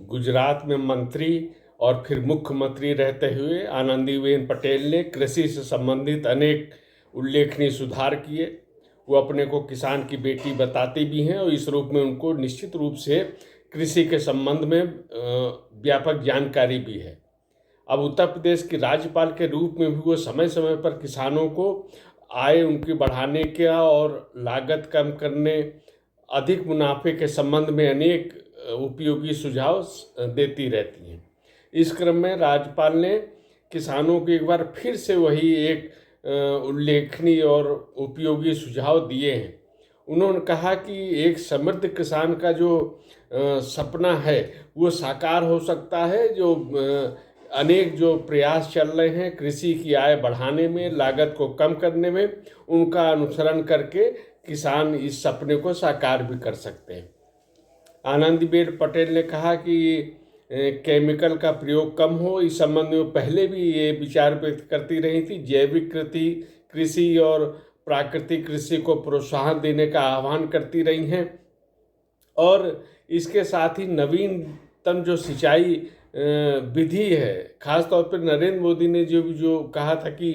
गुजरात में मंत्री और फिर मुख्यमंत्री रहते हुए आनंदीबेन पटेल ने कृषि से संबंधित अनेक उल्लेखनीय सुधार किए। वो अपने को किसान की बेटी बताती भी हैं और इस रूप में उनको निश्चित रूप से कृषि के संबंध में व्यापक जानकारी भी है। अब उत्तर प्रदेश के राज्यपाल के रूप में भी वो समय समय पर किसानों को आय उनकी बढ़ाने का और लागत कम करने, अधिक मुनाफे के संबंध में अनेक उपयोगी सुझाव देती रहती हैं। इस क्रम में राज्यपाल ने किसानों को एक बार फिर से वही एक उल्लेखनीय और उपयोगी सुझाव दिए हैं। उन्होंने कहा कि एक समृद्ध किसान का जो सपना है वो साकार हो सकता है, जो अनेक जो प्रयास चल रहे हैं कृषि की आय बढ़ाने में, लागत को कम करने में, उनका अनुसरण करके किसान इस सपने को साकार भी कर सकते हैं। आनंदीबेन पटेल ने कहा कि केमिकल का प्रयोग कम हो, इस संबंध में पहले भी ये विचार व्यक्त करती रही थी। जैविक कृषि और प्राकृतिक कृषि को प्रोत्साहन देने का आह्वान करती रही हैं और इसके साथ ही नवीनतम जो सिंचाई विधि है, खासतौर पर नरेंद्र मोदी ने जो कहा था कि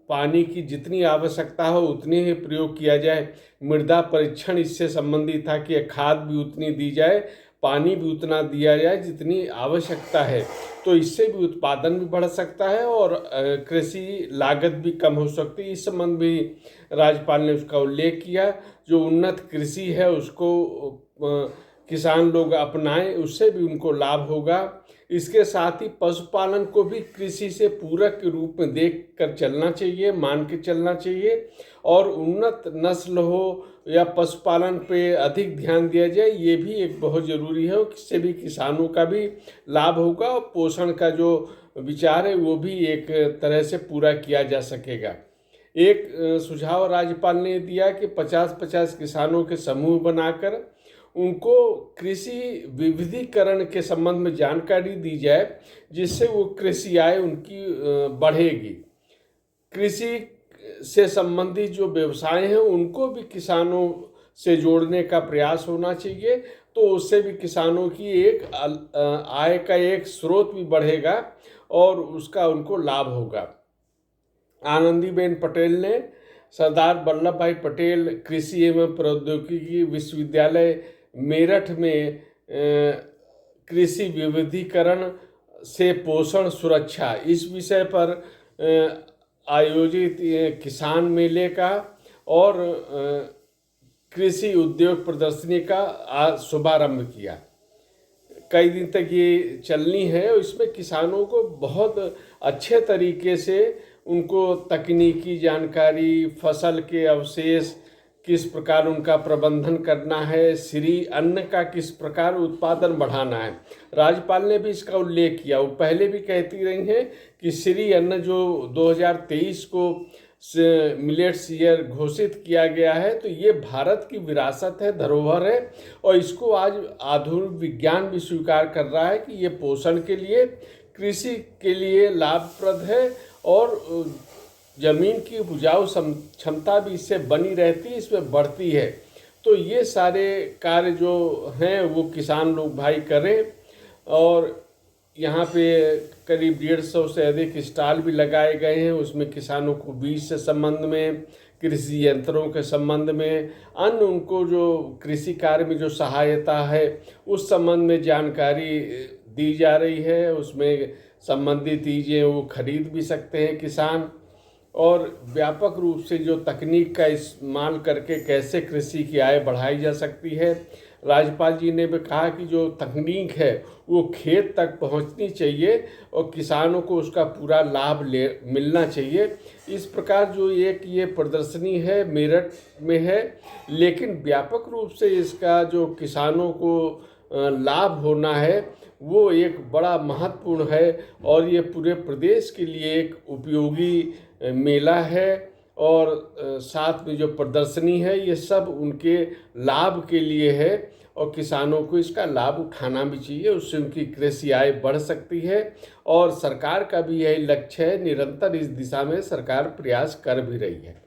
पानी की जितनी आवश्यकता हो उतनी ही प्रयोग किया जाए। मृदा परीक्षण इससे संबंधित था कि खाद भी उतनी दी जाए, पानी भी उतना दिया जाए जितनी आवश्यकता है, तो इससे भी उत्पादन भी बढ़ सकता है और कृषि लागत भी कम हो सकती है। इस संबंध में राज्यपाल ने उसका उल्लेख किया। जो उन्नत कृषि है उसको किसान लोग अपनाएं, उससे भी उनको लाभ होगा। इसके साथ ही पशुपालन को भी कृषि से पूरक के रूप में देख कर चलना चाहिए, मान के चलना चाहिए और उन्नत नस्ल हो या पशुपालन पे अधिक ध्यान दिया जाए, ये भी एक बहुत ज़रूरी है। इससे भी किसानों का भी लाभ होगा और पोषण का जो विचार है वो भी एक तरह से पूरा किया जा सकेगा। एक सुझाव राज्यपाल ने दिया कि 50-50 किसानों के समूह बनाकर उनको कृषि विविधीकरण के संबंध में जानकारी दी जाए, जिससे वो कृषि आय उनकी बढ़ेगी। कृषि से संबंधित जो व्यवसाय हैं उनको भी किसानों से जोड़ने का प्रयास होना चाहिए, तो उससे भी किसानों की एक आय का एक स्रोत भी बढ़ेगा और उसका उनको लाभ होगा। आनंदीबेन पटेल ने सरदार वल्लभ भाई पटेल कृषि एवं प्रौद्योगिकी विश्वविद्यालय मेरठ में कृषि विविधीकरण से पोषण सुरक्षा इस विषय पर आयोजित किसान मेले का और कृषि उद्योग प्रदर्शनी का शुभारंभ किया। कई दिन तक ये चलनी है और इसमें किसानों को बहुत अच्छे तरीके से उनको तकनीकी जानकारी, फसल के अवशेष किस प्रकार उनका प्रबंधन करना है, श्री अन्न का किस प्रकार उत्पादन बढ़ाना है। राज्यपाल ने भी इसका उल्लेख किया। वो पहले भी कहती रही हैं कि श्री अन्न जो 2023 को मिलेट्स ईयर घोषित किया गया है, तो ये भारत की विरासत है, धरोहर है और इसको आज आधुनिक विज्ञान भी स्वीकार कर रहा है कि ये पोषण के लिए, कृषि के लिए लाभप्रद है और जमीन की उपजाऊ क्षमता भी इससे बनी रहती है, इसमें बढ़ती है। तो ये सारे कार्य जो हैं वो किसान लोग भाई करें और यहाँ पे करीब 150 से अधिक स्टॉल भी लगाए गए हैं। उसमें किसानों को बीज से संबंध में, कृषि यंत्रों के संबंध में, अन्य उनको जो कृषि कार्य में जो सहायता है उस संबंध में जानकारी दी जा रही है। उसमें संबंधित चीज़ें वो खरीद भी सकते हैं किसान और व्यापक रूप से जो तकनीक का इस्तेमाल करके कैसे कृषि की आय बढ़ाई जा सकती है। राज्यपाल जी ने भी कहा कि जो तकनीक है वो खेत तक पहुंचनी चाहिए और किसानों को उसका पूरा लाभ मिलना चाहिए। इस प्रकार जो एक ये प्रदर्शनी है मेरठ में है, लेकिन व्यापक रूप से इसका जो किसानों को लाभ होना है वो एक बड़ा महत्वपूर्ण है और ये पूरे प्रदेश के लिए एक उपयोगी मेला है और साथ में जो प्रदर्शनी है ये सब उनके लाभ के लिए है और किसानों को इसका लाभ उठाना भी चाहिए। उससे उनकी कृषि आय बढ़ सकती है और सरकार का भी यही लक्ष्य है। निरंतर इस दिशा में सरकार प्रयास कर भी रही है।